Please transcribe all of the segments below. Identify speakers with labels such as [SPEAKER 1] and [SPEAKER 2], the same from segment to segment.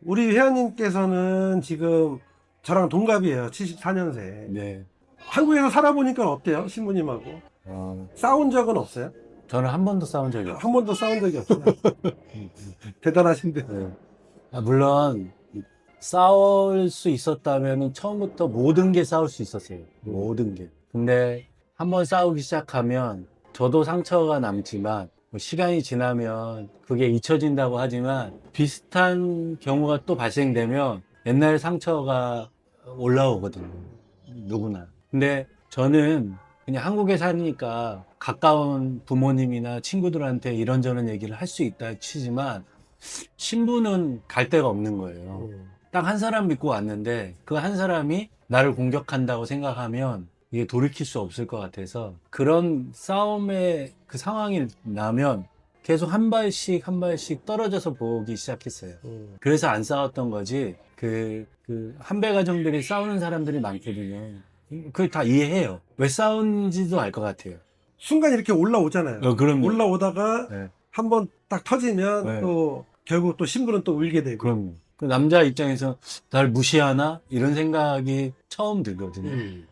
[SPEAKER 1] 우리 회원님께서는 지금 저랑 동갑이에요. 74년생.
[SPEAKER 2] 네.
[SPEAKER 1] 한국에서 살아보니까 어때요? 신부님하고? 싸운 적은 없어요?
[SPEAKER 2] 저는 한 번도 싸운 적이 없어요.
[SPEAKER 1] 한 번도 싸운 적이 없어요. 대단하신데.
[SPEAKER 2] 네. 물론 싸울 수 있었다면 처음부터 모든 게 싸울 수 있었어요. 모든 게. 근데 한번 싸우기 시작하면 저도 상처가 남지만 뭐 시간이 지나면 그게 잊혀진다고 하지만 비슷한 경우가 또 발생되면 옛날 상처가 올라오거든요. 누구나. 근데 저는 그냥 한국에 사니까 가까운 부모님이나 친구들한테 이런저런 얘기를 할 수 있다 치지만 신부는 갈 데가 없는 거예요. 딱 한 사람 믿고 왔는데 그 한 사람이 나를 공격한다고 생각하면 이게 돌이킬 수 없을 것 같아서 그런 싸움의 그 상황이 나면 계속 한 발씩 한 발씩 떨어져서 보기 시작했어요. 그래서 안 싸웠던 거지. 한배 가정들이 싸우는 사람들이 많거든요. 그걸 다 이해해요. 왜 싸우는지도 알 것 같아요.
[SPEAKER 1] 순간 이렇게 올라오잖아요.
[SPEAKER 2] 그럼요.
[SPEAKER 1] 올라오다가
[SPEAKER 2] 네.
[SPEAKER 1] 한번 딱 터지면
[SPEAKER 2] 네.
[SPEAKER 1] 또 결국 또 신부는 또 울게 되고.
[SPEAKER 2] 그럼요. 그 남자 입장에서 날 무시하나? 이런 생각이 처음 들거든요.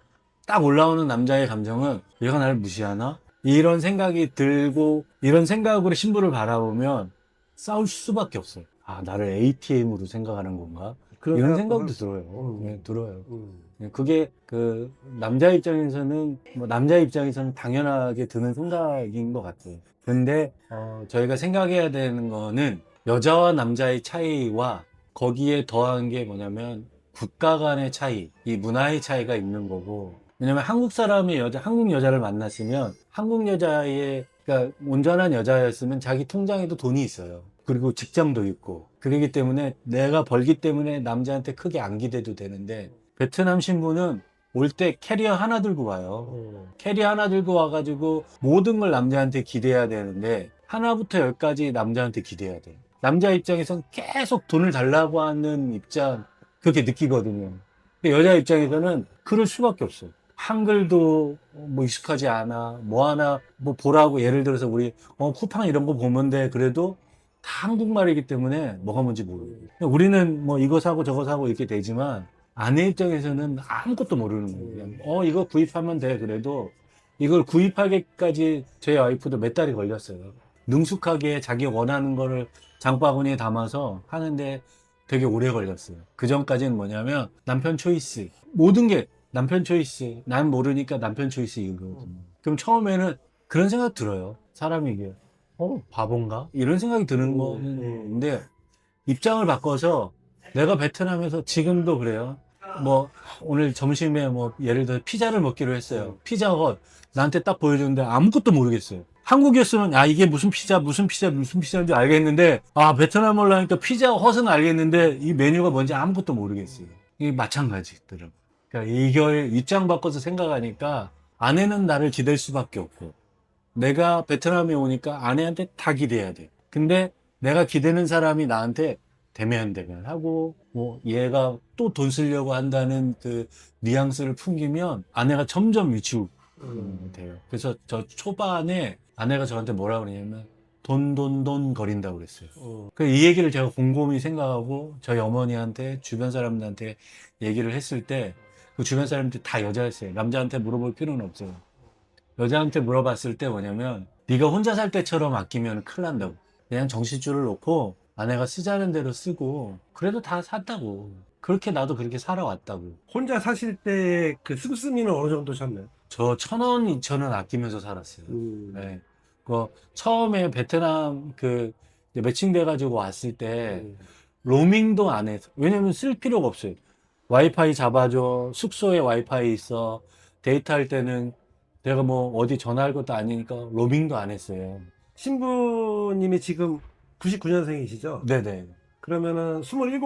[SPEAKER 2] 딱 올라오는 남자의 감정은 얘가 나를 무시하나? 이런 생각이 들고 이런 생각으로 신부를 바라보면 싸울 수밖에 없어요. 아, 나를 ATM으로 생각하는 건가? 이런 생각도 들어요. 네, 들어요. 그게 그 남자 입장에서는 남자 입장에서는 당연하게 드는 생각인 것 같아요. 근데 저희가 생각해야 되는 거는 여자와 남자의 차이와 거기에 더한 게 뭐냐면 국가 간의 차이, 이 문화의 차이가 있는 거고. 왜냐면 한국 사람의 한국 여자를 만났으면 한국 여자의 그러니까 온전한 여자였으면 자기 통장에도 돈이 있어요. 그리고 직장도 있고. 그러기 때문에 내가 벌기 때문에 남자한테 크게 안 기대도 되는데 베트남 신부는 올 때 캐리어 하나 들고 와요. 캐리어 하나 들고 와가지고 모든 걸 남자한테 기대야 되는데 하나부터 열까지 남자한테 기대야 돼. 남자 입장에선 계속 돈을 달라고 하는 입장 그렇게 느끼거든요. 근데 여자 입장에서는 그럴 수밖에 없어요. 한글도 뭐 익숙하지 않아. 뭐 하나 뭐 보라고 예를 들어서 우리 쿠팡 이런 거 보면 돼. 그래도 다 한국말이기 때문에 뭐가 뭔지 모르고. 우리는 뭐 이거 사고 저거 사고 이렇게 되지만 아내 입장에서는 아무것도 모르는 거예요. 그냥 이거 구입하면 돼. 그래도 이걸 구입하기까지 저희 와이프도 몇 달이 걸렸어요. 능숙하게 자기 원하는 거를 장바구니에 담아서 하는데 되게 오래 걸렸어요. 그 전까지는 뭐냐면 남편 초이스. 모든 게 남편 초이스. 난 모르니까 남편 초이스 이거거든요. 그럼 처음에는 그런 생각 들어요. 사람이 이게 바본가? 이런 생각이 드는 건데 입장을 바꿔서 내가 베트남에서 지금도 그래요. 뭐 오늘 점심에 뭐 예를 들어 피자를 먹기로 했어요. 피자헛 나한테 딱 보여주는데 아무것도 모르겠어요. 한국이었으면 이게 무슨 피자 무슨 피자인지 알겠는데 베트남 올라니까 피자헛은 알겠는데 이 메뉴가 뭔지 아무것도 모르겠어요. 이게 마찬가지더라고요. 그러니까 이걸 입장 바꿔서 생각하니까 아내는 나를 기댈 수밖에 없고 내가 베트남에 오니까 아내한테 다 기대야 돼. 근데 내가 기대는 사람이 나한테 대면 하고 뭐 얘가 또 돈 쓰려고 한다는 그 뉘앙스를 풍기면 아내가 점점 위축 돼요. 그래서 저 초반에 아내가 저한테 뭐라 그러냐면 돈 거린다고 그랬어요. 그래서 이 얘기를 제가 곰곰이 생각하고 저희 어머니한테 주변 사람들한테 얘기를 했을 때 그 주변 사람들이 다 여자였어요. 남자한테 물어볼 필요는 없어요. 여자한테 물어봤을 때 뭐냐면 네가 혼자 살 때처럼 아끼면 큰일 난다고. 그냥 정신줄을 놓고 아내가 쓰자는 대로 쓰고 그래도 다 샀다고. 그렇게 나도 그렇게 살아왔다고.
[SPEAKER 1] 혼자 사실 때 그 씀씀이는 어느 정도 셨나요?
[SPEAKER 2] 저 1,000원, 2,000원 아끼면서 살았어요. 네. 처음에 베트남 이제 매칭돼가지고 왔을 때 로밍도 안 해서 왜냐면 쓸 필요가 없어요. 와이파이 잡아줘. 숙소에 와이파이 있어. 데이트할 때는 내가 뭐 어디 전화할 것도 아니니까 로밍도 안 했어요.
[SPEAKER 1] 신부님이 지금 99년생이시죠?
[SPEAKER 2] 네네.
[SPEAKER 1] 그러면은 27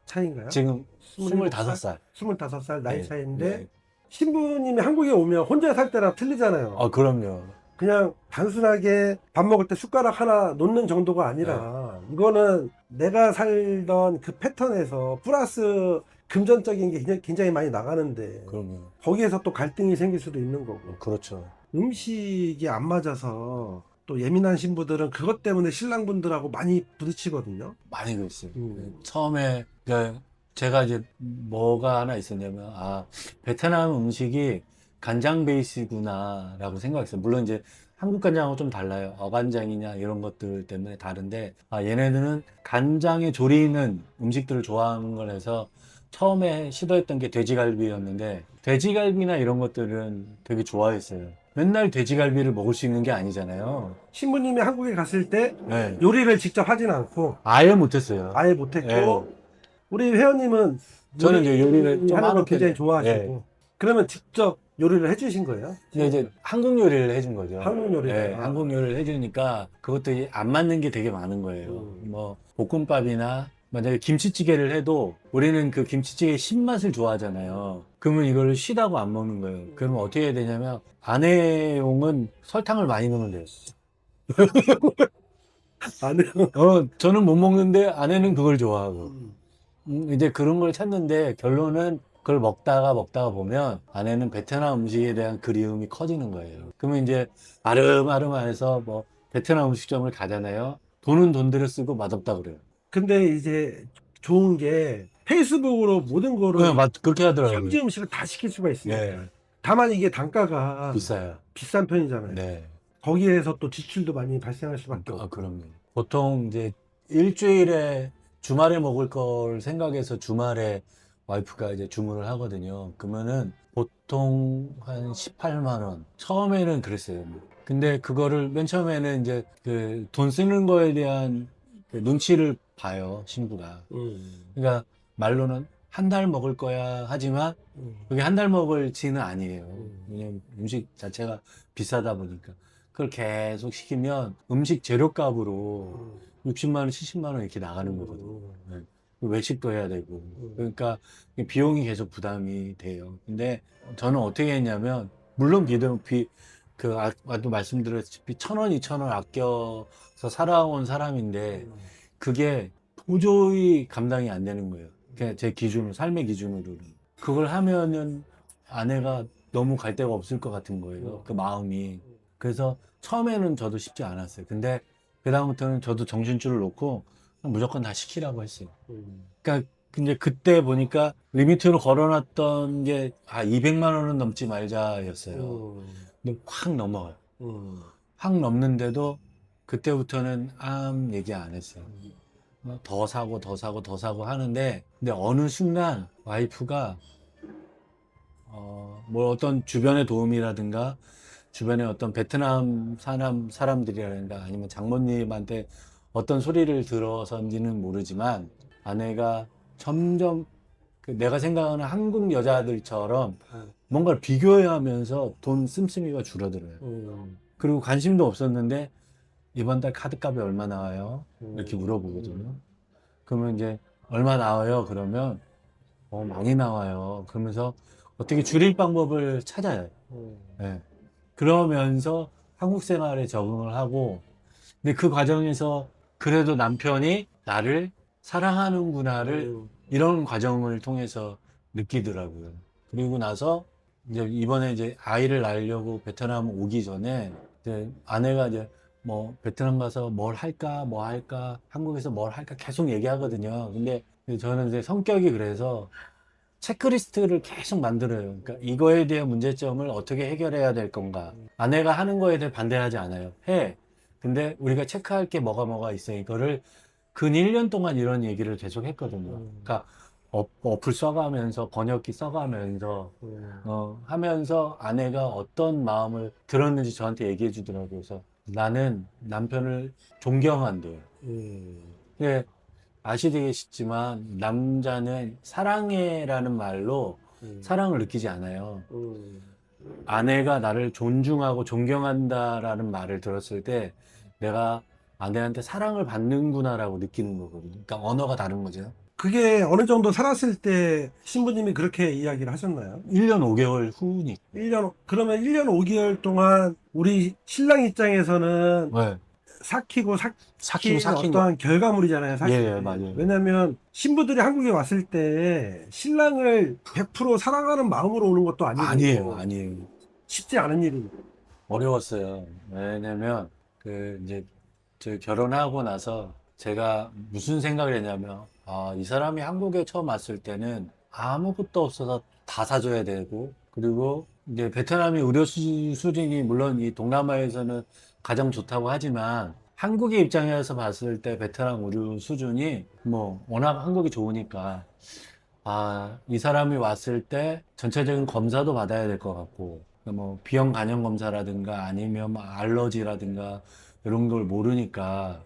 [SPEAKER 1] 차인가요?
[SPEAKER 2] 지금
[SPEAKER 1] 27
[SPEAKER 2] 25살.
[SPEAKER 1] 25살 나이
[SPEAKER 2] 네,
[SPEAKER 1] 차이인데
[SPEAKER 2] 네.
[SPEAKER 1] 신부님이 한국에 오면 혼자 살 때랑 틀리잖아요.
[SPEAKER 2] 그럼요.
[SPEAKER 1] 그냥 단순하게 밥 먹을 때 숟가락 하나 놓는 정도가 아니라 이거는 내가 살던 그 패턴에서 플러스 금전적인 게 굉장히 많이 나가는데
[SPEAKER 2] 그럼요.
[SPEAKER 1] 거기에서 또 갈등이 생길 수도 있는 거고
[SPEAKER 2] 그렇죠.
[SPEAKER 1] 음식이 안 맞아서 또 예민한 신부들은 그것 때문에 신랑분들하고 많이 부딪히거든요.
[SPEAKER 2] 많이 그랬어요.
[SPEAKER 1] 음.
[SPEAKER 2] 처음에 그러니까 제가 이제 뭐가 하나 있었냐면 베트남 음식이 간장 베이스구나라고 생각했어요. 물론 이제 한국 간장하고 좀 달라요. 어간장이냐 이런 것들 때문에 다른데 얘네들은 간장에 조리는 음식들을 좋아하는 거라서 처음에 시도했던 게 돼지갈비였는데 돼지갈비나 이런 것들은 되게 좋아했어요. 맨날 돼지갈비를 먹을 수 있는 게 아니잖아요.
[SPEAKER 1] 신부님이 한국에 갔을 때
[SPEAKER 2] 네.
[SPEAKER 1] 요리를 직접 하진 않고
[SPEAKER 2] 아예 못했어요.
[SPEAKER 1] 아예 못했고
[SPEAKER 2] 네.
[SPEAKER 1] 우리 회원님은
[SPEAKER 2] 저는 이제 요리를 좀
[SPEAKER 1] 하는 걸
[SPEAKER 2] 하는
[SPEAKER 1] 굉장히
[SPEAKER 2] 편이에요.
[SPEAKER 1] 좋아하시고 그러면 직접 요리를 해주신 거예요?
[SPEAKER 2] 근데 이제 한국 요리를 해준 거죠.
[SPEAKER 1] 한국 요리를.
[SPEAKER 2] 네, 한국 요리를 해주니까 그것도 이제 안 맞는 게 되게 많은 거예요. 뭐 볶음밥이나 만약에 김치찌개를 해도 우리는 그 김치찌개의 신맛을 좋아하잖아요. 그러면 이걸 쉬다고 안 먹는 거예요. 그러면 어떻게 해야 되냐면 아내용은 설탕을 많이 넣으면 돼요.
[SPEAKER 1] 아니,
[SPEAKER 2] 저는 못 먹는데 아내는 그걸 좋아하고. 이제 그런 걸 찾는데 결론은 그걸 먹다가 보면 아내는 베트남 음식에 대한 그리움이 커지는 거예요. 그러면 이제 아름아름해서 뭐 베트남 음식점을 가잖아요. 돈은 돈대로 쓰고 맛없다 그래요.
[SPEAKER 1] 근데 이제 좋은 게 페이스북으로 모든 거를
[SPEAKER 2] 그렇게 하더라고요.
[SPEAKER 1] 현지 음식을 다 시킬 수가 있어요.
[SPEAKER 2] 네,
[SPEAKER 1] 다만 이게 단가가
[SPEAKER 2] 비싸요.
[SPEAKER 1] 비싼 편이잖아요.
[SPEAKER 2] 네,
[SPEAKER 1] 거기에서 또 지출도 많이 발생할 수밖에 없고.
[SPEAKER 2] 그럼요. 보통 이제 일주일에 주말에 먹을 걸 생각해서 주말에 와이프가 이제 주문을 하거든요. 그러면은 보통 한 18만 원. 처음에는 그랬어요. 근데 그거를 맨 처음에는 이제 그 돈 쓰는 거에 대한 그 눈치를 봐요, 신부가. 그러니까 말로는 한 달 먹을 거야 하지만 그게 한 달 먹을지는 아니에요. 왜냐면 음식 자체가 비싸다 보니까. 그걸 계속 시키면 음식 재료값으로 60만 원, 70만 원 이렇게 나가는 거거든요. 네. 외식도 해야 되고. 그러니까 비용이 계속 부담이 돼요. 근데 저는 어떻게 했냐면, 물론 아까도 말씀드렸다시피 1,000원, 2,000원 아껴서 살아온 사람인데, 그게 도저히 감당이 안 되는 거예요. 그냥 제 기준으로, 삶의 기준으로는. 그걸 하면은 아내가 너무 갈 데가 없을 것 같은 거예요. 그 마음이. 그래서 처음에는 저도 쉽지 않았어요. 근데 그다음부터는 저도 정신줄을 놓고 무조건 다 시키라고 했어요. 그러니까 근데 그때 보니까 리미트로 걸어놨던 게 200만 원은 넘지 말자였어요. 근데 확 넘어가요. 확 넘는데도 그때부터는 아무 얘기 안 했어요. 더 사고 더 사고 더 사고 하는데 근데 어느 순간 와이프가 뭐 어떤 주변의 도움이라든가 주변에 어떤 베트남 사람들이라든가 아니면 장모님한테 어떤 소리를 들어서인지는 모르지만 아내가 점점 내가 생각하는 한국 여자들처럼 뭔가를 비교하면서 돈 씀씀이가 줄어들어요. 그리고 관심도 없었는데 이번 달 카드값이 얼마 나와요? 이렇게 물어보거든요. 그러면 이제 얼마 나와요? 그러면 많이 나와요. 그러면서 어떻게 줄일 방법을 찾아요. 네. 그러면서 한국 생활에 적응을 하고 근데 그 과정에서 그래도 남편이 나를 사랑하는구나를 이런 과정을 통해서 느끼더라고요. 그리고 나서 이제 이번에 이제 아이를 낳으려고 베트남 오기 전에 이제 아내가 이제 뭐 베트남 가서 뭘 할까 뭐 할까 한국에서 뭘 할까 계속 얘기하거든요. 근데 저는 이제 성격이 그래서 체크리스트를 계속 만들어요. 그러니까 이거에 대한 문제점을 어떻게 해결해야 될 건가. 아내가 하는 거에 대해 반대하지 않아요. 해. 근데 우리가 체크할 게 뭐가 있어. 이거를 근 1년 동안 이런 얘기를 계속 했거든요. 그러니까 어플 써가면서 번역기 써가면서 하면서 아내가 어떤 마음을 들었는지 저한테 얘기해 주더라고요. 그래서 나는 남편을 존경한대요. 근데 아시겠지만 남자는 사랑해라는 말로 사랑을 느끼지 않아요. 아내가 나를 존중하고 존경한다라는 말을 들었을 때 내가 아내한테 사랑을 받는구나라고 느끼는 거거든요. 그러니까 언어가 다른 거죠.
[SPEAKER 1] 그게 어느 정도 살았을 때 신부님이 그렇게 이야기를 하셨나요?
[SPEAKER 2] 1년 5개월 후니.
[SPEAKER 1] 그러면 1년 5개월 동안 우리 신랑 입장에서는
[SPEAKER 2] 네.
[SPEAKER 1] 삭히고
[SPEAKER 2] 삭힌
[SPEAKER 1] 어떠한 결과물이잖아요, 사실.
[SPEAKER 2] 예, 맞아요.
[SPEAKER 1] 왜냐면 신부들이 한국에 왔을 때 신랑을 100% 사랑하는 마음으로 오는 것도 아니고
[SPEAKER 2] 아니에요.
[SPEAKER 1] 쉽지 않은 일입니다.
[SPEAKER 2] 어려웠어요. 왜냐면 이제 저 결혼하고 나서 제가 무슨 생각을 했냐면, 이 사람이 한국에 처음 왔을 때는 아무것도 없어서 다 사줘야 되고, 그리고 이제 베트남이 의료 수준이 물론 이 동남아에서는 가장 좋다고 하지만, 한국의 입장에서 봤을 때 베트남 의료 수준이 뭐 워낙 한국이 좋으니까, 이 사람이 왔을 때 전체적인 검사도 받아야 될 것 같고, 뭐 비형 간염 검사라든가 아니면 뭐 알러지라든가 이런 걸 모르니까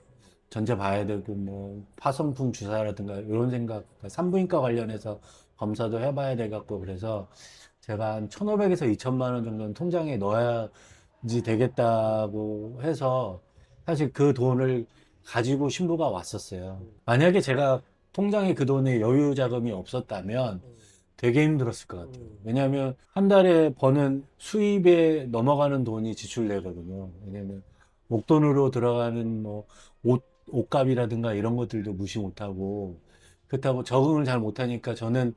[SPEAKER 2] 전체 봐야 되고, 뭐 파성풍 주사라든가 이런 생각, 산부인과 관련해서 검사도 해봐야 돼 갖고, 그래서 제가 한 1,500에서 2천만 원 정도는 통장에 넣어야지 되겠다고 해서 사실 그 돈을 가지고 신부가 왔었어요. 만약에 제가 통장에 그 돈에 여유 자금이 없었다면 되게 힘들었을 것 같아요. 왜냐하면 한 달에 버는 수입에 넘어가는 돈이 지출되거든요. 왜냐하면 목돈으로 들어가는 뭐 옷값이라든가 이런 것들도 무시 못하고, 그렇다고 적응을 잘 못하니까 저는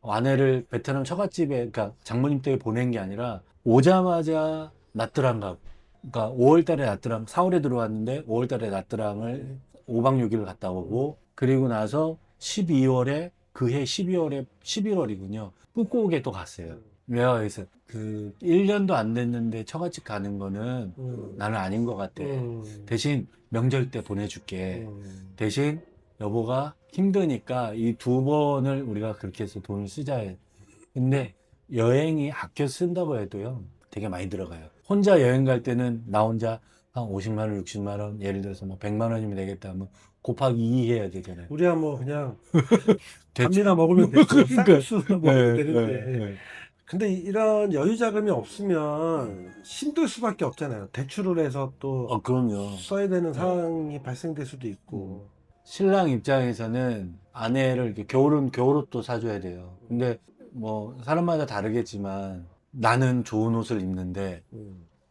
[SPEAKER 2] 아내를 베트남 처갓집에, 그러니까 장모님 댁에 보낸 게 아니라 오자마자 나트랑 가고, 그러니까 5월 달에 나트랑, 4월에 들어왔는데 5월 달에 나트랑을 5박 6일 갔다 오고, 그리고 나서 12월에, 그해 12월에, 11월이군요. 푸꾸옥에 또 갔어요. 내가 그래서 1년도 안 됐는데 처갓집 가는 거는 나는 아닌 것 같아. 대신 명절 때 보내줄게. 대신 여보가 힘드니까 이 2번을 우리가 그렇게 해서 돈을 쓰자 해. 근데 여행이 아껴 쓴다고 해도요, 되게 많이 들어가요. 혼자 여행 갈 때는 나 혼자 한 50만 원, 60만 원, 예를 들어서 뭐 100만 원이면 되겠다 하면 곱하기 2 해야 되잖아요.
[SPEAKER 1] 우리야 뭐 그냥
[SPEAKER 2] 대충.
[SPEAKER 1] 밥이나 먹으면 되고
[SPEAKER 2] 그러니까.
[SPEAKER 1] 쌀국수나 먹으면
[SPEAKER 2] 네,
[SPEAKER 1] 되는데.
[SPEAKER 2] 네, 네.
[SPEAKER 1] 근데 이런 여유 자금이 없으면 힘들 수밖에 없잖아요. 대출을 해서 또
[SPEAKER 2] 그럼요.
[SPEAKER 1] 써야 되는 상황이 발생될 수도 있고.
[SPEAKER 2] 신랑 입장에서는 아내를 이렇게 겨울은 겨울옷도 사줘야 돼요. 근데 뭐 사람마다 다르겠지만 나는 좋은 옷을 입는데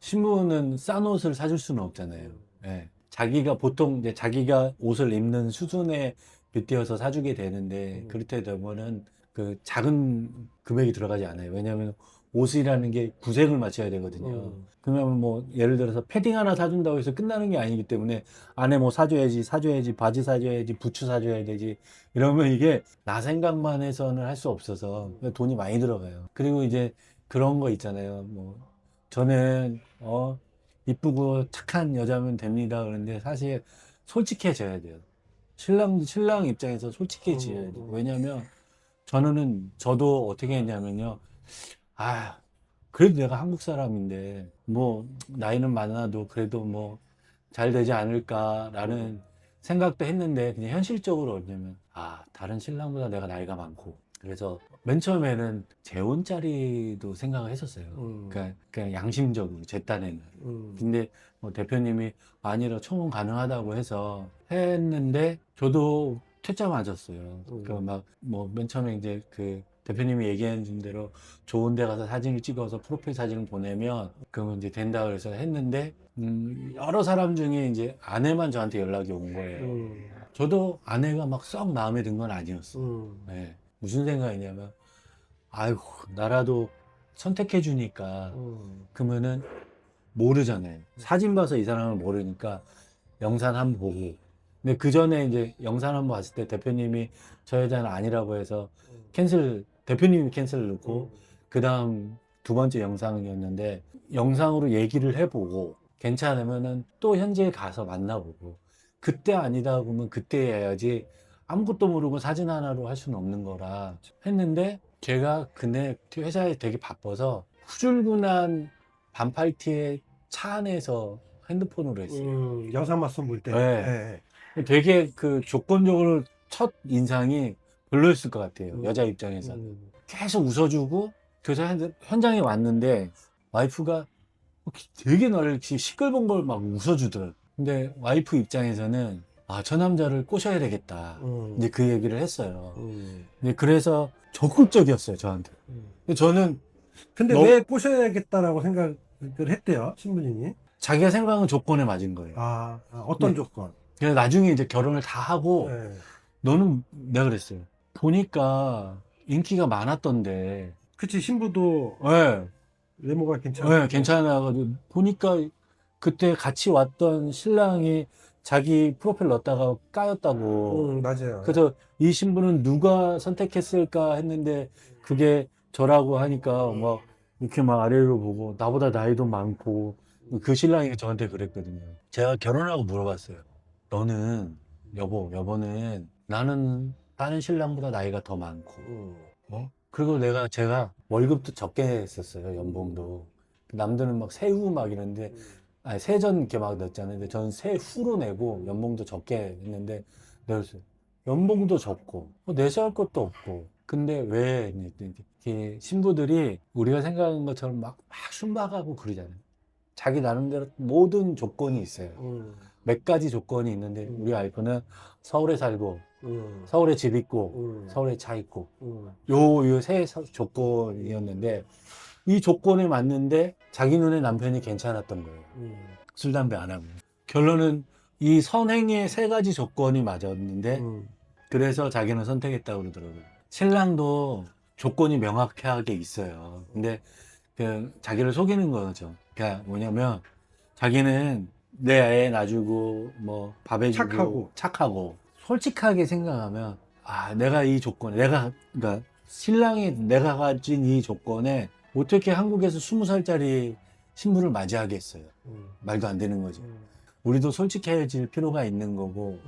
[SPEAKER 2] 신부는 싼 옷을 사줄 수는 없잖아요. 예. 자기가 보통 이제 자기가 옷을 입는 수준에 빗대어서 사주게 되는데, 그렇게 되면은 그 작은 금액이 들어가지 않아요. 왜냐하면 옷이라는 게 구색을 맞춰야 되거든요. 그러면 뭐 예를 들어서 패딩 하나 사준다고 해서 끝나는 게 아니기 때문에 안에 뭐 사줘야지, 바지 사줘야지, 부츠 사줘야 되지. 이러면 이게 나 생각만 해서는 할 수 없어서 돈이 많이 들어가요. 그리고 이제 그런 거 있잖아요. 뭐 저는 이쁘고 착한 여자면 됩니다. 그런데 사실 솔직해져야 돼요. 신랑 입장에서 솔직해져야 돼요. 왜냐면 저도 어떻게 했냐면요. 그래도 내가 한국 사람인데, 뭐, 나이는 많아도 그래도 뭐, 잘 되지 않을까라는 생각도 했는데, 그냥 현실적으로 뭐냐면, 다른 신랑보다 내가 나이가 많고, 그래서 맨 처음에는 재혼자리도 생각을 했었어요. 그러니까 그냥 양심적으로, 제 딴에는. 근데 뭐 대표님이 아니라 청혼 가능하다고 해서 했는데, 저도 퇴짜 맞았어요. 그러니까 막, 뭐, 맨 처음에 이제 대표님이 얘기해 준 대로 좋은 데 가서 사진을 찍어서 프로필 사진을 보내면, 그러면 이제 된다 그래서 했는데, 여러 사람 중에 이제 아내만 저한테 연락이 온 거예요. 저도 아내가 막 썩 마음에 든 건 아니었어요. 네. 무슨 생각이냐면, 아이고, 나라도 선택해 주니까, 그러면은 모르잖아요. 사진 봐서 이 사람을 모르니까 영상 한번 보고. 근데 그 전에 이제 영상 한번 봤을 때 대표님이 저 여자는 아니라고 해서 대표님이 캔슬을 넣고, 그 다음 2번째 영상이었는데, 영상으로 얘기를 해보고, 괜찮으면은 또 현지에 가서 만나보고, 그때 아니다 보면 그때 해야지, 아무것도 모르고 사진 하나로 할 수는 없는 거라 했는데, 제가 그날 회사에 되게 바빠서 후줄근한 반팔티에 차 안에서 핸드폰으로 했어요.
[SPEAKER 1] 영상 맞선 볼 때.
[SPEAKER 2] 네. 되게 조건적으로 첫 인상이 별로였을 것 같아요. 여자 입장에서는. 계속 웃어주고, 그래서 현장에 왔는데, 와이프가 되게 나를 시끌벅 걸 막 웃어주더라고요. 근데 와이프 입장에서는, 저 남자를 꼬셔야 되겠다. 이제 그 얘기를 했어요. 근데 그래서 적극적이었어요, 저한테. 근데 저는
[SPEAKER 1] 근데 왜 꼬셔야겠다라고 생각을 했대요, 신부님이?
[SPEAKER 2] 자기가 생각하는 조건에 맞은 거예요.
[SPEAKER 1] 어떤
[SPEAKER 2] 네.
[SPEAKER 1] 조건?
[SPEAKER 2] 그래서 나중에 이제 결혼을 다 하고,
[SPEAKER 1] 네.
[SPEAKER 2] 너는, 내가 그랬어요. 보니까 인기가 많았던데.
[SPEAKER 1] 그치, 신부도
[SPEAKER 2] 네.
[SPEAKER 1] 외모가 괜찮아.
[SPEAKER 2] 괜찮아가지고, 보니까 그때 같이 왔던 신랑이 자기 프로필 넣었다가 까였다고.
[SPEAKER 1] 맞아요.
[SPEAKER 2] 그래서 이 신부는 누가 선택했을까 했는데 그게 저라고 하니까 막 이렇게 막 아래로 보고 나보다 나이도 많고 그 신랑이 저한테 그랬거든요. 제가 결혼하고 물어봤어요. 너는 여보는 나는 다른 신랑보다 나이가 더 많고 그리고 제가 월급도 적게 했었어요. 연봉도. 남들은 막 세후 막 이런데 아니 세전 이렇게 막 넣었잖아요. 근데 저는 세후로 내고 연봉도 적게 했는데 내가 그랬어요. 연봉도 적고 내세할 것도 없고 근데 왜 이렇게 신부들이 우리가 생각하는 것처럼 막 순박하고 그러잖아요. 자기 나름대로 모든 조건이 있어요. 몇 가지 조건이 있는데 우리 와이프는 서울에 살고 서울에 집 있고 서울에 차 있고 요 세 조건이었는데 이 조건에 맞는데 자기 눈에 남편이 괜찮았던 거예요. 술, 담배 안 하고. 결론은 이 선행의 세 가지 조건이 맞았는데 그래서 자기는 선택했다고 그러더라고요. 신랑도 조건이 명확하게 있어요. 근데 그 자기를 속이는 거죠. 그러니까 뭐냐면 자기는 내 애 놔주고 뭐 밥 해주고 착하고 솔직하게 생각하면 내가 이 조건에 그러니까 신랑이 내가 가진 이 조건에 어떻게 한국에서 20살짜리 신부를 맞이하겠어요. 말도 안 되는 거죠. 우리도 솔직해질 필요가 있는 거고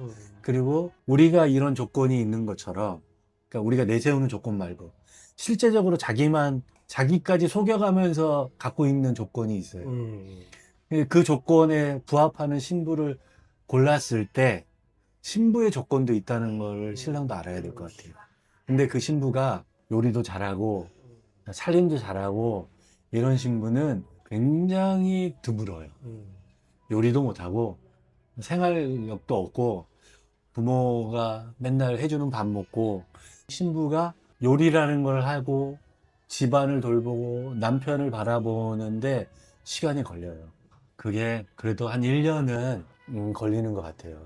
[SPEAKER 2] 그리고 우리가 이런 조건이 있는 것처럼 그러니까 우리가 내세우는 조건 말고 실제적으로 자기까지 속여가면서 갖고 있는 조건이 있어요. 그 조건에 부합하는 신부를 골랐을 때 신부의 조건도 있다는 걸 신랑도 알아야 될 것 같아요. 근데 그 신부가 요리도 잘하고 살림도 잘하고 이런 신부는 굉장히 드물어요. 요리도 못하고 생활력도 없고 부모가 맨날 해주는 밥 먹고 신부가 요리라는 걸 하고 집안을 돌보고 남편을 바라보는데 시간이 걸려요. 그게 그래도 한 1년은 걸리는 것 같아요.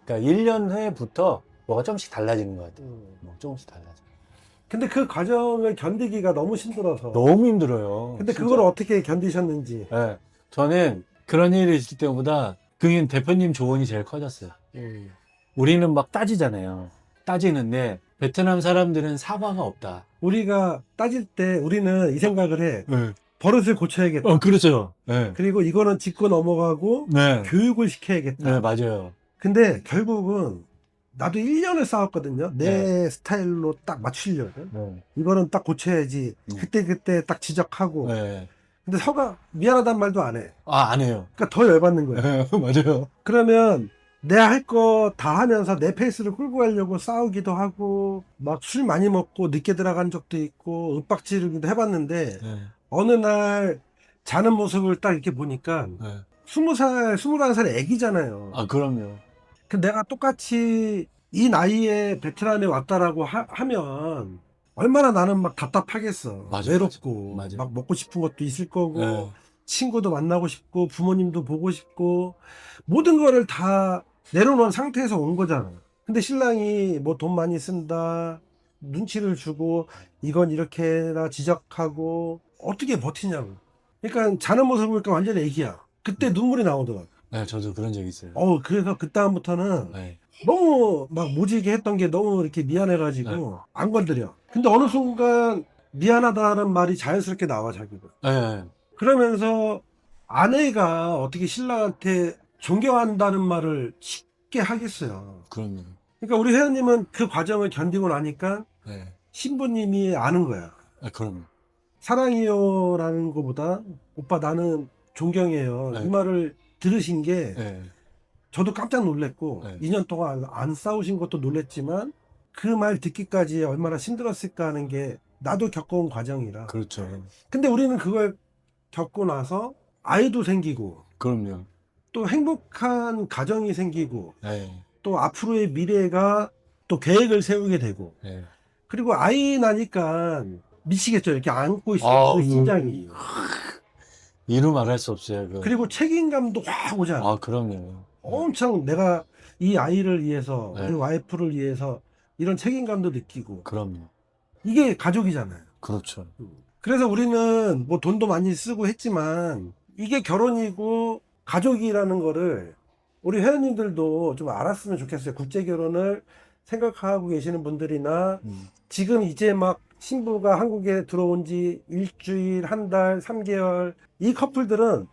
[SPEAKER 2] 그러니까 1년 후에부터 뭐가 조금씩 달라지는 것 같아요. 뭐 조금씩 달라져.
[SPEAKER 1] 근데 그 과정을 견디기가 너무 힘들어서.
[SPEAKER 2] 너무 힘들어요.
[SPEAKER 1] 근데
[SPEAKER 2] 진짜.
[SPEAKER 1] 그걸 어떻게 견디셨는지.
[SPEAKER 2] 네. 저는 그런 일이 있을 때보다 그게 대표님 조언이 제일 커졌어요. 우리는 막 따지잖아요. 따지는데 베트남 사람들은 사과가 없다.
[SPEAKER 1] 우리가 따질 때 우리는 이 생각을 해.
[SPEAKER 2] 네.
[SPEAKER 1] 버릇을 고쳐야겠다.
[SPEAKER 2] 그렇죠. 네.
[SPEAKER 1] 그리고 이거는 짚고 넘어가고
[SPEAKER 2] 네.
[SPEAKER 1] 교육을 시켜야겠다.
[SPEAKER 2] 네, 맞아요.
[SPEAKER 1] 근데 결국은 나도 1년을 싸웠거든요. 내 스타일로 딱 맞추려고.
[SPEAKER 2] 네.
[SPEAKER 1] 이거는 딱 고쳐야지. 그때 딱 지적하고.
[SPEAKER 2] 네.
[SPEAKER 1] 근데 서가 미안하단 말도 안 해.
[SPEAKER 2] 안 해요.
[SPEAKER 1] 그러니까 더 열받는 거야.
[SPEAKER 2] 네, 맞아요.
[SPEAKER 1] 그러면 내가 할 거 다 하면서 내 페이스를 끌고 가려고 싸우기도 하고 막 술 많이 먹고 늦게 들어간 적도 있고 윽박지르기도 해봤는데
[SPEAKER 2] 네.
[SPEAKER 1] 어느 날 자는 모습을 딱 이렇게 보니까
[SPEAKER 2] 네.
[SPEAKER 1] 20살, 21살 애기잖아요.
[SPEAKER 2] 그럼요.
[SPEAKER 1] 그 내가 똑같이 이 나이에 베트남에 왔다라고 하면 얼마나 나는 막 답답하겠어.
[SPEAKER 2] 맞아,
[SPEAKER 1] 외롭고
[SPEAKER 2] 맞아.
[SPEAKER 1] 막 먹고 싶은 것도 있을 거고
[SPEAKER 2] 네.
[SPEAKER 1] 친구도 만나고 싶고 부모님도 보고 싶고 모든 거를 다 내려놓은 상태에서 온 거잖아. 근데 신랑이 뭐 돈 많이 쓴다 눈치를 주고 이건 이렇게 해라 지적하고 어떻게 버티냐고. 그러니까 자는 모습을 보니까 완전 애기야. 그때 눈물이 나오더라고.
[SPEAKER 2] 네, 저도 그런 적 있어요.
[SPEAKER 1] 그래서 그다음부터는
[SPEAKER 2] 네.
[SPEAKER 1] 너무 막 모지게 했던 게 너무 이렇게 미안해가지고 안 건드려. 근데 어느 순간 미안하다는 말이 자연스럽게 나와 자기가.
[SPEAKER 2] 네.
[SPEAKER 1] 그러면서 아내가 어떻게 신랑한테 존경한다는 말을 쉽게 하겠어요.
[SPEAKER 2] 그럼요.
[SPEAKER 1] 그러니까 우리 회원님은 그 과정을 견디고 나니까
[SPEAKER 2] 네.
[SPEAKER 1] 신부님이 아는 거야.
[SPEAKER 2] 그럼요.
[SPEAKER 1] 사랑해요라는 것보다 오빠 나는 존경해요.
[SPEAKER 2] 네.
[SPEAKER 1] 이 말을 들으신 게
[SPEAKER 2] 네.
[SPEAKER 1] 저도 깜짝 놀랐고
[SPEAKER 2] 네.
[SPEAKER 1] 2년 동안 안 싸우신 것도 놀랐지만 그 말 듣기까지 얼마나 힘들었을까 하는 게 나도 겪어온 과정이라.
[SPEAKER 2] 그렇죠.
[SPEAKER 1] 근데 우리는 그걸 겪고 나서 아이도 생기고
[SPEAKER 2] 그럼요.
[SPEAKER 1] 또 행복한 가정이 생기고
[SPEAKER 2] 네.
[SPEAKER 1] 또 앞으로의 미래가 또 계획을 세우게 되고
[SPEAKER 2] 네.
[SPEAKER 1] 그리고 아이 나니까 미치겠죠. 이렇게 안고 있어 그 심장이.
[SPEAKER 2] 이루 말할 수 없어요.
[SPEAKER 1] 그리고 책임감도 확 오잖아.
[SPEAKER 2] 그럼요.
[SPEAKER 1] 엄청 내가 이 아이를 위해서
[SPEAKER 2] 네.
[SPEAKER 1] 우리 와이프를 위해서 이런 책임감도 느끼고
[SPEAKER 2] 그럼요.
[SPEAKER 1] 이게 가족이잖아요.
[SPEAKER 2] 그렇죠.
[SPEAKER 1] 그래서 우리는 뭐 돈도 많이 쓰고 했지만 이게 결혼이고 가족이라는 거를 우리 회원님들도 좀 알았으면 좋겠어요. 국제 결혼을 생각하고 계시는 분들이나 지금 이제 막 신부가 한국에 들어온 지 일주일, 한 달, 3개월 이 커플들은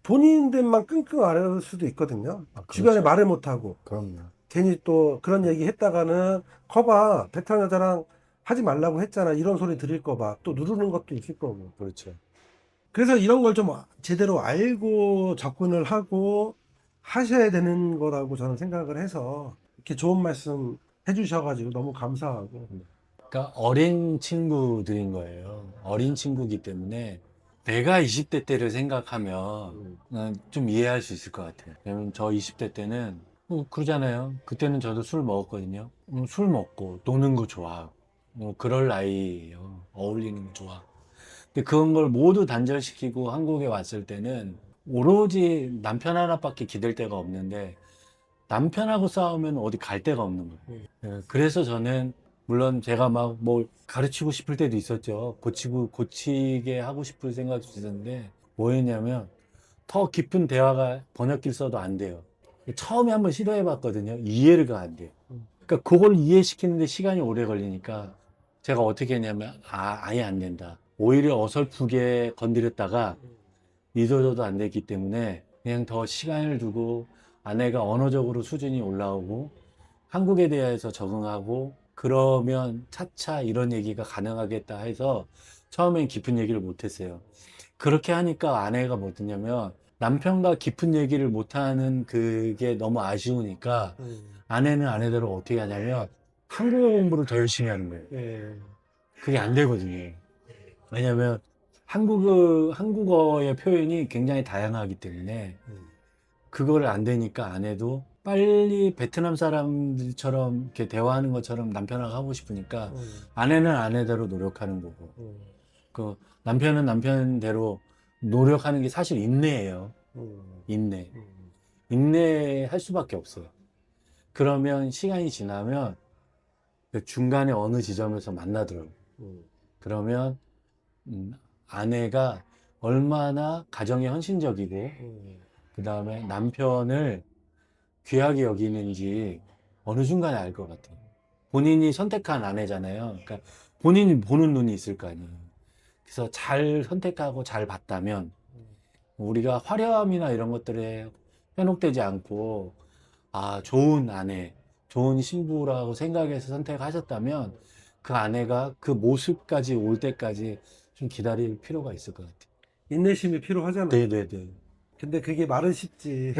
[SPEAKER 1] 본인들만 끙끙 앓을 수도 있거든요.
[SPEAKER 2] 아, 그렇죠.
[SPEAKER 1] 주변에 말을 못하고
[SPEAKER 2] 그럼요.
[SPEAKER 1] 괜히 또 그런 얘기 했다가는 커봐 베트남 여자랑 하지 말라고 했잖아 이런 소리 들을 거봐 또 누르는 것도 있을 거고.
[SPEAKER 2] 그렇죠.
[SPEAKER 1] 그래서 이런 걸 좀 제대로 알고 접근을 하고 하셔야 되는 거라고 저는 생각을 해서 이렇게 좋은 말씀 해주셔가지고 너무 감사하고.
[SPEAKER 2] 그러니까 어린 친구들인 거예요. 어린 친구기 때문에 내가 20대 때를 생각하면 좀 이해할 수 있을 것 같아요. 왜냐면 저 20대 때는 그러잖아요. 그때는 저도 술 먹었거든요. 술 먹고 노는 거 좋아하고 그럴 나이예요. 어울리는 거 좋아. 근데 그런 걸 모두 단절시키고 한국에 왔을 때는 오로지 남편 하나밖에 기댈 데가 없는데 남편하고 싸우면 어디 갈 데가 없는 거예요. 예, 그래서 저는 물론 제가 막 뭘 가르치고 싶을 때도 있었죠. 고치게 하고 싶을 생각도 있었는데 뭐였냐면 더 깊은 대화가 번역기를 써도 안 돼요. 처음에 한번 시도해 봤거든요. 이해가 안 돼요. 그러니까 그걸 이해시키는데 시간이 오래 걸리니까 제가 어떻게 했냐면 아예 안 된다. 오히려 어설프게 건드렸다가 믿어줘도 안 됐기 때문에 그냥 더 시간을 두고 아내가 언어적으로 수준이 올라오고 한국에 대해서 적응하고 그러면 차차 이런 얘기가 가능하겠다 해서 처음엔 깊은 얘기를 못했어요. 그렇게 하니까 아내가 뭐 듣냐면 남편과 깊은 얘기를 못하는 그게 너무 아쉬우니까 아내는 아내대로 어떻게 하냐면 한국어 공부를 더 열심히 하는 거예요.
[SPEAKER 1] 예.
[SPEAKER 2] 그게 안 되거든요. 왜냐면 한국어의 표현이 굉장히 다양하기 때문에 그걸 안 되니까 아내도 빨리 베트남 사람들처럼 이렇게 대화하는 것처럼 남편하고 하고 싶으니까 아내는 아내대로 노력하는 거고 그 남편은 남편대로 노력하는 게 사실 인내예요. 인내. 인내할 수밖에 없어요. 그러면 시간이 지나면 그 중간에 어느 지점에서 만나더라고요. 그러면 아내가 얼마나 가정에 헌신적이고 그 다음에 남편을 귀하게 여기는지 어느 순간에 알 것 같아요. 본인이 선택한 아내잖아요. 그러니까 본인이 보는 눈이 있을 거 아니에요. 그래서 잘 선택하고 잘 봤다면 우리가 화려함이나 이런 것들에 현혹되지 않고 아 좋은 아내, 좋은 신부라고 생각해서 선택하셨다면 그 아내가 그 모습까지 올 때까지 좀 기다릴 필요가 있을 것 같아요.
[SPEAKER 1] 인내심이 필요하잖아요.
[SPEAKER 2] 네네네.
[SPEAKER 1] 근데 그게 말은 쉽지.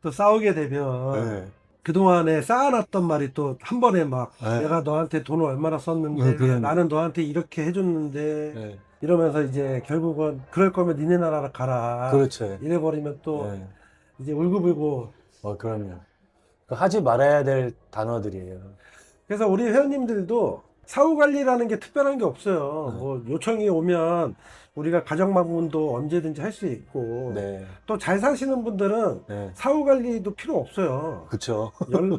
[SPEAKER 1] 또 싸우게 되면
[SPEAKER 2] 네.
[SPEAKER 1] 그동안에 쌓아놨던 말이 또 한 번에 막
[SPEAKER 2] 네.
[SPEAKER 1] 내가 너한테 돈을 얼마나 썼는데
[SPEAKER 2] 그러네.
[SPEAKER 1] 나는 너한테 이렇게 해줬는데
[SPEAKER 2] 네.
[SPEAKER 1] 이러면서 이제 결국은 그럴 거면 니네 나라 가라
[SPEAKER 2] 그렇죠.
[SPEAKER 1] 이래버리면 또
[SPEAKER 2] 네.
[SPEAKER 1] 이제 울고불고.
[SPEAKER 2] 그럼요. 하지 말아야 될 단어들이에요.
[SPEAKER 1] 그래서 우리 회원님들도 사후관리라는 게 특별한 게 없어요.
[SPEAKER 2] 네.
[SPEAKER 1] 뭐 요청이 오면 우리가 가정마무도 언제든지 할 수 있고
[SPEAKER 2] 네.
[SPEAKER 1] 또 잘 사시는 분들은
[SPEAKER 2] 네.
[SPEAKER 1] 사후관리도 필요 없어요.
[SPEAKER 2] 그쵸.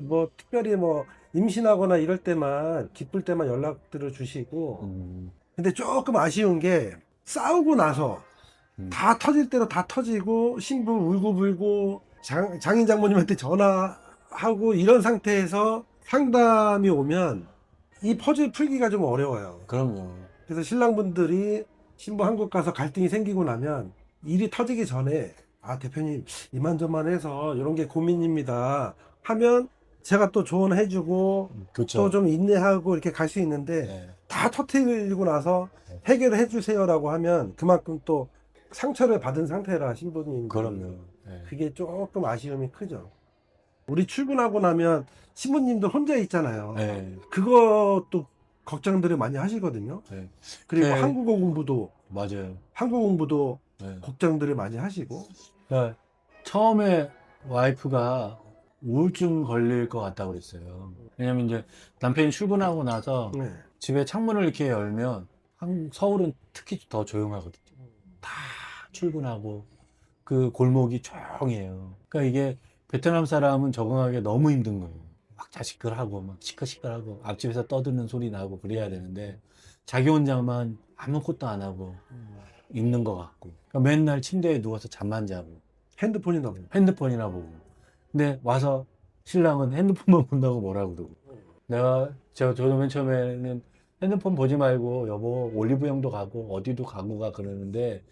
[SPEAKER 1] 뭐 특별히 뭐 임신하거나 이럴 때만 기쁠 때만 연락들을 주시고. 근데 조금 아쉬운 게 싸우고 나서 다 터질 대로 다 터지고 신부 울고불고 장인 장모님한테 전화하고 이런 상태에서 상담이 오면 이 퍼즐 풀기가 좀 어려워요.
[SPEAKER 2] 그럼요.
[SPEAKER 1] 그래서 신랑분들이 신부 한국 가서 갈등이 생기고 나면 일이 터지기 전에 아 대표님 이만저만해서 이런 게 고민입니다 하면 제가 또 조언해주고
[SPEAKER 2] 그렇죠.
[SPEAKER 1] 또 좀 인내하고 이렇게 갈 수 있는데
[SPEAKER 2] 네.
[SPEAKER 1] 다 터뜨리고 나서 해결을 해주세요라고 하면 그만큼 또 상처를 받은 상태라 신부님.
[SPEAKER 2] 그럼요. 네.
[SPEAKER 1] 그게 조금 아쉬움이 크죠. 우리 출근하고 나면 신부님들 혼자 있잖아요.
[SPEAKER 2] 네.
[SPEAKER 1] 그것도 걱정들을 많이 하시거든요.
[SPEAKER 2] 네.
[SPEAKER 1] 그리고
[SPEAKER 2] 네.
[SPEAKER 1] 한국어 공부도
[SPEAKER 2] 맞아요.
[SPEAKER 1] 네. 걱정들을 많이 하시고.
[SPEAKER 2] 그러니까 처음에 와이프가 우울증 걸릴 것 같다고 그랬어요. 왜냐면 이제 남편이 출근하고 나서
[SPEAKER 1] 네.
[SPEAKER 2] 집에 창문을 이렇게 열면 서울은 특히 더 조용하거든요. 다 출근하고 그 골목이 조용해요. 그러니까 이게 베트남 사람은 적응하기 너무 힘든 거예요. 막 자식들하고 막 시끌시끌하고 앞집에서 떠드는 소리 나고 그래야 되는데 자기 혼자만 아무것도 안 하고 있는 것 같고 그러니까 맨날 침대에 누워서 잠만 자고
[SPEAKER 1] 핸드폰이나 보고.
[SPEAKER 2] 핸드폰이나 보고. 근데 와서 신랑은 핸드폰만 본다고 뭐라 그러고. 저도 맨 처음에는 핸드폰 보지 말고 여보 올리브영도 가고 어디도 가고 가 그러는데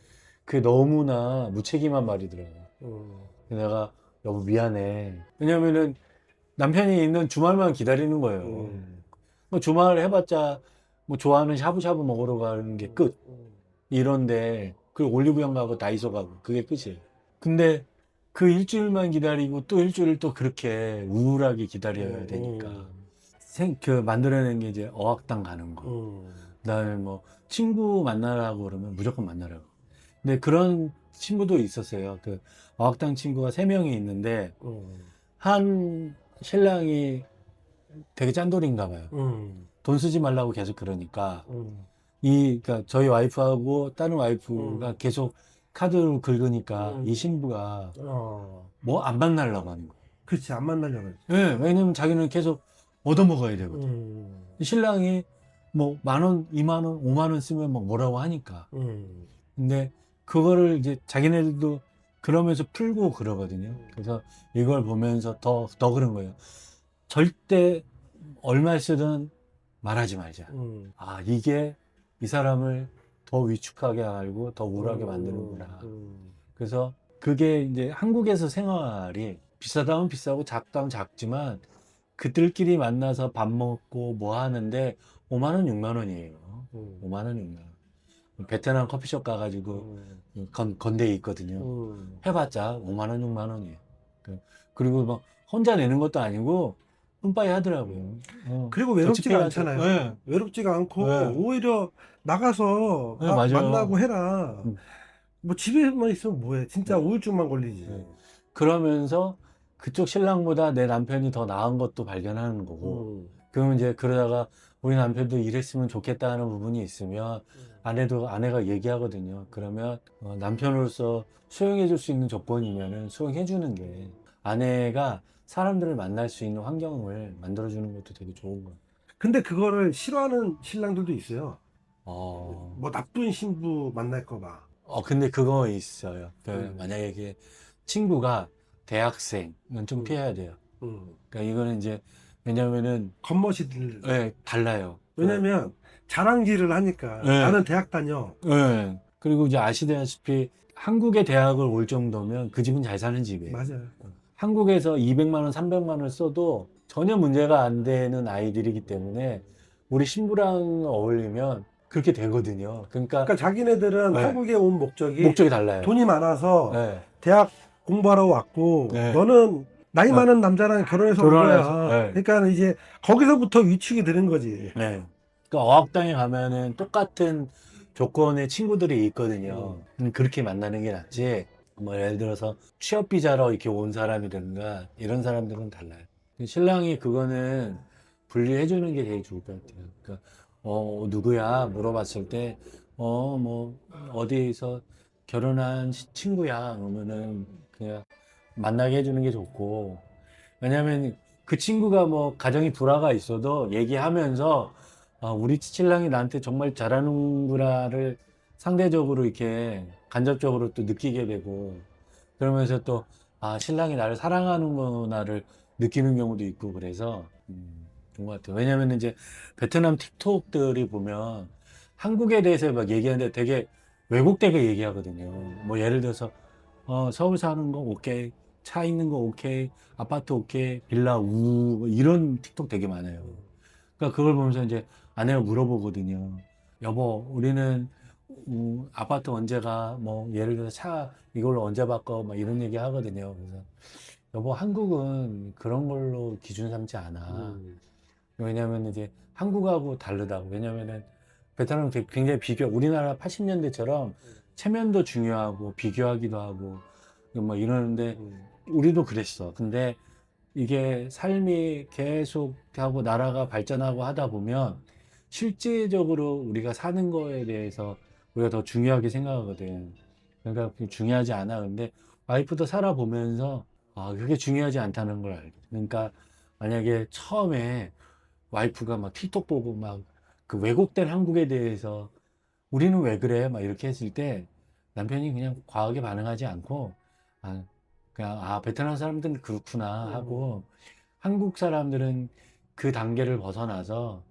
[SPEAKER 2] 그게 너무나 무책임한 말이더라고요. 내가 여보 미안해. 왜냐면은 남편이 있는 주말만 기다리는 거예요. 뭐 주말 해봤자 뭐 좋아하는 샤브샤브 먹으러 가는 게 끝. 이런데 그 올리브영 가고 다이소 가고 그게 끝이에요. 근데 그 일주일만 기다리고 또 일주일을 또 그렇게 우울하게 기다려야 되니까 만들어낸 게 이제 어학당 가는 거. 그다음에 뭐 친구 만나라고 그러면 무조건 만나라고. 근데 그런 친구도 있었어요. 그 어학당 친구가 3명이 있는데 한 신랑이 되게 짠돌인가 봐요. 돈 쓰지 말라고 계속 그러니까 그러니까 저희 와이프하고 다른 와이프가 계속 카드로 긁으니까 이 신부가 뭐 안 만나려고 하는 거예요.
[SPEAKER 1] 그렇지, 안 만나려고 그러지.
[SPEAKER 2] 네, 왜냐면 자기는 계속 얻어먹어야 되거든. 신랑이 뭐 10,000원, 20,000원, 50,000원 쓰면 뭐 뭐라고 하니까. 근데 그거를 이제 자기네들도 그러면서 풀고 그러거든요. 그래서 이걸 보면서 더 그런 거예요. 절대 얼마 쓰든 말하지 말자. 아, 이게 이 사람을 더 위축하게 하고 더 우울하게 만드는구나. 그래서 그게 이제 한국에서 생활이 비싸다면 비싸고 작다면 작지만 그들끼리 만나서 밥 먹고 뭐 하는데 5만 원, 6만 원이에요. 5만 원, 6만 원. 베트남 커피숍 가가지고 건대에 있거든요. 해봤자 5만 원, 6만 원이에요. 그리고 막 혼자 내는 것도 아니고 뿜빠이 하더라고요.
[SPEAKER 1] 그리고 외롭지가
[SPEAKER 2] 더치페이 하죠.
[SPEAKER 1] 않잖아요.
[SPEAKER 2] 네.
[SPEAKER 1] 외롭지가 않고
[SPEAKER 2] 네.
[SPEAKER 1] 오히려 나가서
[SPEAKER 2] 네, 맞아요.
[SPEAKER 1] 만나고 해라. 뭐 집에만 있으면 뭐해. 진짜
[SPEAKER 2] 네.
[SPEAKER 1] 우울증만 걸리지.
[SPEAKER 2] 네. 그러면서 그쪽 신랑보다 내 남편이 더 나은 것도 발견하는 거고. 그러면 이제 그러다가 우리 남편도 이랬으면 좋겠다 하는 부분이 있으면 아내가 얘기하거든요. 그러면 남편으로서 수용해 줄 수 있는 조건이면은 수용해 주는 게 아내가 사람들을 만날 수 있는 환경을 만들어 주는 것도 되게 좋은 거예요.
[SPEAKER 1] 근데 그거를 싫어하는 신랑들도 있어요.
[SPEAKER 2] 뭐
[SPEAKER 1] 나쁜 신부 만날까 봐.
[SPEAKER 2] 근데 그거 있어요. 만약에 이게 친구가 대학생은 좀 피해야 돼요. 그러니까 이거는 이제 왜냐면은
[SPEAKER 1] 겉멋이들.
[SPEAKER 2] 네, 달라요.
[SPEAKER 1] 왜냐면 자랑질을 하니까
[SPEAKER 2] 네.
[SPEAKER 1] 나는 대학 다녀.
[SPEAKER 2] 네. 그리고 이제 아시다시피 한국에 대학을 올 정도면 그 집은 잘 사는 집이에요.
[SPEAKER 1] 맞아요.
[SPEAKER 2] 한국에서 200만 원, 300만 원을 써도 전혀 문제가 안 되는 아이들이기 때문에 우리 신부랑 어울리면 그렇게 되거든요.
[SPEAKER 1] 그러니까 자기네들은
[SPEAKER 2] 네.
[SPEAKER 1] 한국에 온 목적이
[SPEAKER 2] 달라요.
[SPEAKER 1] 돈이 많아서
[SPEAKER 2] 네.
[SPEAKER 1] 대학 공부하러 왔고
[SPEAKER 2] 네.
[SPEAKER 1] 너는 나이 많은 남자랑 결혼해서 온
[SPEAKER 2] 결혼해서,
[SPEAKER 1] 거야.
[SPEAKER 2] 네.
[SPEAKER 1] 그러니까 이제 거기서부터 위축이 되는 거지.
[SPEAKER 2] 네. 그러니까 어학당에 가면은 똑같은 조건의 친구들이 있거든요. 그렇게 만나는 게 낫지. 뭐 예를 들어서 취업 비자로 이렇게 온 사람이든가 이런 사람들은 달라요. 신랑이 그거는 분리해 주는 게 되게 좋을 것 같아요. 그러니까 누구야 물어봤을 때 뭐 어디서 결혼한 친구야 그러면은 그냥 만나게 해주는 게 좋고. 왜냐면 그 친구가 뭐 가정이 불화가 있어도 얘기하면서 우리 신랑이 나한테 정말 잘하는구나를 상대적으로 이렇게 간접적으로 또 느끼게 되고, 그러면서 또 신랑이 나를 사랑하는구나를 느끼는 경우도 있고. 그래서 좋은 것 같아요. 왜냐면 이제 베트남 틱톡들이 보면 한국에 대해서 막 얘기하는데 되게 왜곡되게 얘기하거든요. 뭐 예를 들어서 서울 사는 거 오케이, 차 있는 거 오케이, 아파트 오케이, 빌라 뭐 이런 틱톡 되게 많아요. 그러니까 그걸 보면서 이제 아내가 물어보거든요. 여보, 우리는 아파트 언제 가? 뭐 예를 들어서 차 이걸로 언제 바꿔? 막 이런 얘기 하거든요. 그래서 여보, 한국은 그런 걸로 기준 삼지 않아. 왜냐면 이제 한국하고 다르다고. 왜냐면은 베트남은 굉장히 우리나라 80년대처럼 체면도 중요하고 비교하기도 하고 뭐 이러는데 우리도 그랬어. 근데 이게 삶이 계속 하고 나라가 발전하고 하다 보면 실제적으로 우리가 사는 거에 대해서 우리가 더 중요하게 생각하거든. 그러니까 그게 중요하지 않아. 근데 와이프도 살아보면서 그게 중요하지 않다는 걸 알게. 그러니까 만약에 처음에 와이프가 막 틱톡 보고 막 그 왜곡된 한국에 대해서 우리는 왜 그래? 막 이렇게 했을 때 남편이 그냥 과하게 반응하지 않고 그냥 아 베트남 사람들은 그렇구나 하고 한국 사람들은 그 단계를 벗어나서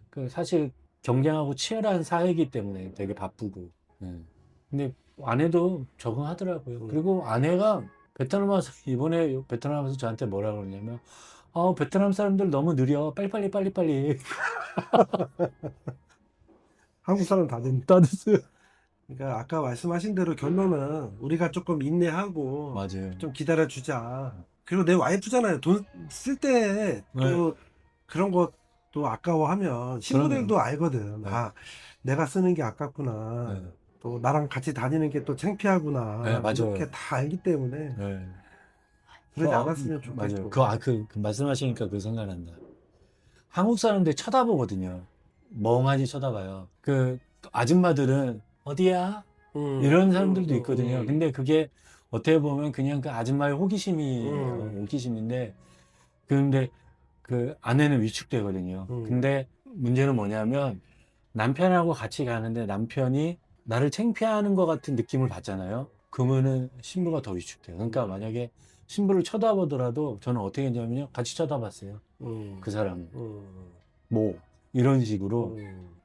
[SPEAKER 2] 그 사실 경쟁하고 치열한 사회이기 때문에 되게 바쁘고 근데 아내도 적응하더라고요. 그리고 아내가 베트남 와서 이번에 베트남 와서 저한테 뭐라 그러냐면 베트남 사람들 너무 느려 빨리빨리
[SPEAKER 1] 한국 사람 다 됩니다.
[SPEAKER 2] 따뜻해.
[SPEAKER 1] 그러니까 아까 말씀하신 대로 결론은 우리가 조금 인내하고
[SPEAKER 2] 맞아요.
[SPEAKER 1] 좀 기다려 주자. 그리고 내 와이프잖아요. 돈 쓸 때 또 그런 것도 아까워하면 신부들도 알거든.
[SPEAKER 2] 네.
[SPEAKER 1] 아, 내가 쓰는 게 아깝구나.
[SPEAKER 2] 네.
[SPEAKER 1] 또 나랑 같이 다니는 게 또 창피하구나.
[SPEAKER 2] 네, 맞아요.
[SPEAKER 1] 이렇게 다 알기 때문에
[SPEAKER 2] 네.
[SPEAKER 1] 그러지
[SPEAKER 2] 그,
[SPEAKER 1] 않았으면
[SPEAKER 2] 맞아요.
[SPEAKER 1] 좋겠고.
[SPEAKER 2] 그 말씀하시니까 그 생각난다. 한국 사람들 쳐다보거든요. 멍하니 쳐다봐요. 그 아줌마들은 어디야? 이런 사람들도 있거든요. 근데 그게 어떻게 보면 그냥 그 아줌마의 호기심이에요. 호기심인데, 근데 그 아내는 위축되거든요. 근데 문제는 뭐냐면 남편하고 같이 가는데 남편이 나를 창피해하는 것 같은 느낌을 받잖아요. 그러면은 신부가 더 위축돼요. 그러니까 만약에 신부를 쳐다보더라도 저는 어떻게 했냐면요. 같이 쳐다봤어요. 그 사람은. 뭐 이런 식으로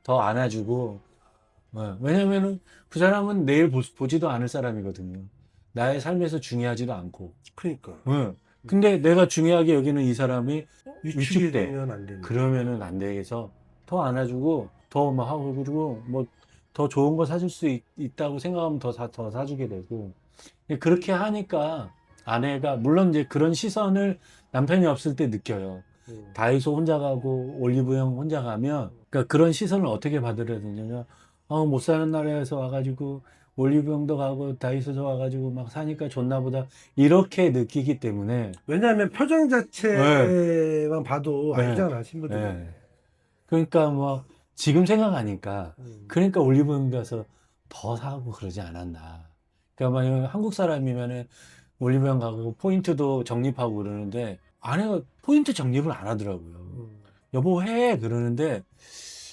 [SPEAKER 2] 더 안아주고 왜냐면은 그 사람은 내일 보지도 않을 사람이거든요. 나의 삶에서 중요하지도 않고.
[SPEAKER 1] 그러니까
[SPEAKER 2] 근데 내가 중요하게 여기는 이 사람이
[SPEAKER 1] 위축이
[SPEAKER 2] 위축돼.
[SPEAKER 1] 되면 안 되는.
[SPEAKER 2] 그러면은 안 되겠어. 더 안아주고 더 막 하고 그리고 뭐 더 좋은 거 사줄 수 있다고 생각하면 더 사주게 되고 그렇게 하니까 아내가 물론 이제 그런 시선을 남편이 없을 때 느껴요. 다이소 혼자 가고 올리브영 혼자 가면 그러니까 그런 시선을 어떻게 받으려야 되냐면 못 사는 나라에서 와가지고 올리브영도 가고 다이소도 와가지고 막 사니까 좋나 보다 이렇게 느끼기 때문에
[SPEAKER 1] 왜냐하면 표정 자체만 봐도
[SPEAKER 2] 네.
[SPEAKER 1] 알잖아, 신부들이.
[SPEAKER 2] 네. 그러니까 뭐 지금 생각하니까 그러니까 올리브영 가서 더 사고 그러지 않았나. 그러니까 만약 한국 사람이면은 올리브영 가고 포인트도 적립하고 그러는데 아내가 포인트 적립을 안 하더라고요. 여보 해 그러는데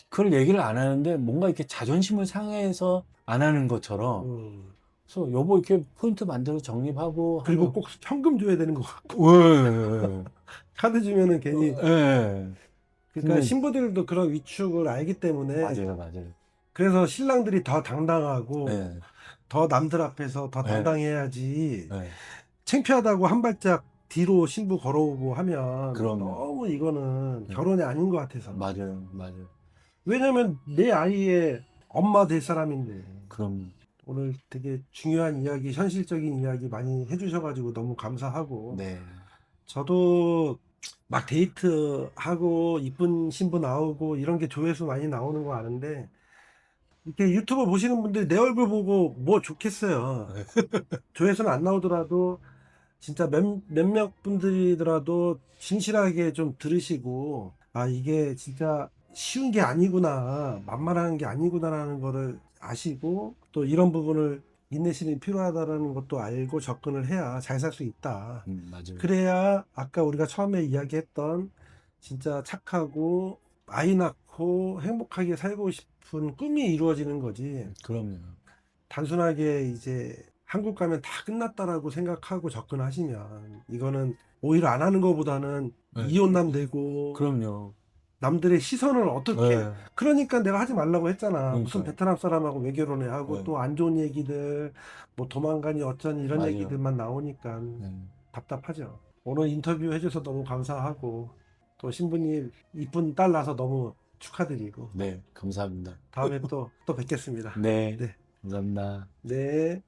[SPEAKER 2] 그걸 얘기를 안 하는데 뭔가 이렇게 자존심을 상해서 안 하는 것처럼 그래서 여보 이렇게 포인트 만들어 적립하고
[SPEAKER 1] 그리고
[SPEAKER 2] 하면
[SPEAKER 1] 꼭 현금 줘야 되는 거 같고
[SPEAKER 2] 예.
[SPEAKER 1] 카드 주면은 괜히.
[SPEAKER 2] 예.
[SPEAKER 1] 그러니까
[SPEAKER 2] 근데
[SPEAKER 1] 신부들도 그런 위축을 알기 때문에
[SPEAKER 2] 맞아요.
[SPEAKER 1] 그래서 신랑들이 더 당당하고
[SPEAKER 2] 예.
[SPEAKER 1] 더 남들 앞에서 더
[SPEAKER 2] 예.
[SPEAKER 1] 당당해야지.
[SPEAKER 2] 예.
[SPEAKER 1] 창피하다고 한 발짝 뒤로 신부 걸어오고 하면
[SPEAKER 2] 그럼요.
[SPEAKER 1] 너무 이거는 결혼이 아닌 것 같아서.
[SPEAKER 2] 맞아요.
[SPEAKER 1] 왜냐면 내 아이의 엄마 될 사람인데.
[SPEAKER 2] 그럼
[SPEAKER 1] 오늘 되게 중요한 이야기, 현실적인 이야기 많이 해주셔가지고 너무 감사하고.
[SPEAKER 2] 네.
[SPEAKER 1] 저도 막 데이트하고 이쁜 신부 나오고 이런 게 조회수 많이 나오는 거 아는데 이렇게 유튜브 보시는 분들이 내 얼굴 보고 뭐 좋겠어요. 조회수는 안 나오더라도 진짜 몇몇 분들이더라도 진실하게 좀 들으시고 아 이게 진짜 쉬운 게 아니구나, 만만한 게 아니구나라는 거를 아시고 또 이런 부분을 인내심이 필요하다라는 것도 알고 접근을 해야 잘 살 수 있다.
[SPEAKER 2] 맞아요.
[SPEAKER 1] 그래야 아까 우리가 처음에 이야기했던 진짜 착하고 아이 낳고 행복하게 살고 싶은 꿈이 이루어지는 거지.
[SPEAKER 2] 그럼요.
[SPEAKER 1] 단순하게 이제 한국 가면 다 끝났다라고 생각하고 접근하시면 이거는 오히려 안 하는 것보다는
[SPEAKER 2] 네.
[SPEAKER 1] 이혼남 되고
[SPEAKER 2] 그럼요.
[SPEAKER 1] 남들의 시선을 어떻게.
[SPEAKER 2] 네.
[SPEAKER 1] 그러니까 내가 하지 말라고 했잖아. 무슨
[SPEAKER 2] 그러니까요.
[SPEAKER 1] 베트남 사람하고 왜 결혼해 하고
[SPEAKER 2] 네.
[SPEAKER 1] 또 안 좋은 얘기들 뭐 도망가니 어쩌니 이런
[SPEAKER 2] 맞아요.
[SPEAKER 1] 얘기들만 나오니까 답답하죠. 오늘 인터뷰 해줘서 너무 감사하고 또 신부님 이쁜 딸 낳아서 너무 축하드리고
[SPEAKER 2] 네, 감사합니다.
[SPEAKER 1] 다음에 또 뵙겠습니다.
[SPEAKER 2] 네,
[SPEAKER 1] 네.
[SPEAKER 2] 감사합니다.
[SPEAKER 1] 네.